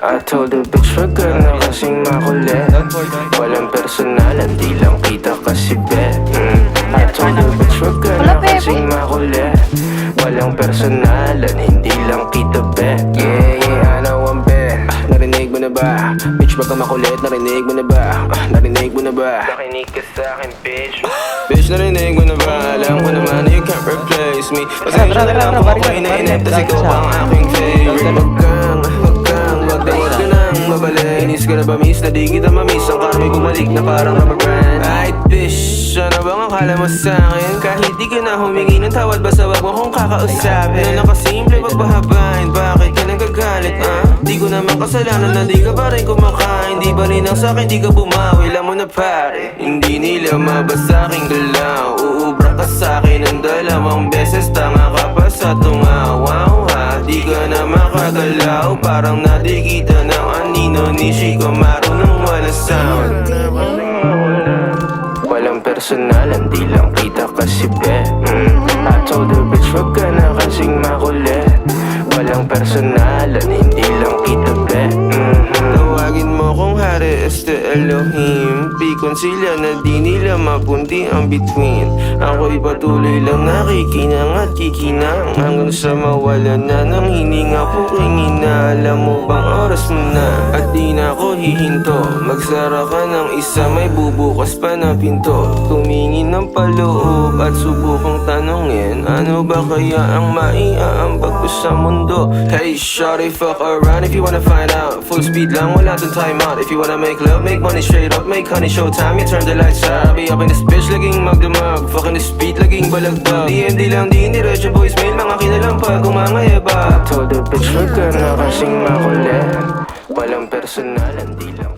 I told the bitch wag ka na kasing makulit. Walang personalan, di lang kita kasi bet. I told the bitch wag ka na kasing makulit. Walang personalan, hindi lang kita bet. Yeah, yeah, I know I'm bet. Narinig mo na ba? Bitch wag ka makulit, narinig mo na ba? Narinig mo na ba? Nakinig ka sa'kin bitch. Bitch narinig mo na ba? Alam ko naman na you can't replace me. Pasensya na lang kung ako'y nainip, tas ikaw ang aking favorite. Wag ka nang mabalik. Inis ka na ba miss? Na di kita mamiss. Ang karma'y bumalik na parang rubber band. Ay bitch, ano bang akala mo sa'kin? Kahit di ka na humingi ng tawad, basta wag mo kong kakausapin. Na nakasimple pagbahabain, bakit ka nagagalit? Di ko naman kasalanan na di ka pa rin kumakain. Di ba rin ang sa'kin, di ka bumawi. Alam mo na pare, hindi nila mabasa aking galaw. Uubra ka sa'kin ng 2 beses. Tanga ka pa sa tungawaw ha. Di ka na makagalaw, parang nadikita ng anino ni Chico marunong wala sound. Walang personalan, di lang kita kasi bet. I told the bitch wag ka na kasing makulit. Walang personalan, hindi lang kita bet. Tawagin mo kung hari Elohim. Pikon sila na di nila mapunti ang between. Ako'y patuloy lang nakikinang at kikinang hanggang sa mawala na ng hininga ko kingina. Alam mo bang oras mo na at di na ako hihinto. Magsara ka ng isa, may bubukas pa na pinto. Tumingin ng paloob at subukang tanongin, ano ba kaya ang maiaambag ko sa mundo? Hey shawty, fuck around if you wanna find out. Full speed lang, wala dun time out. If you wanna make love, make money straight up, make honey showtime. You turn the lights out, be up in this bitch, laging magdamag. Fucking this beat, laging balagdag. DMD lang, di indiretso voicemail, mga kinalampag, kumangayaba. I told the bitch wag ka na kasing makulit. Walang personalan, di lang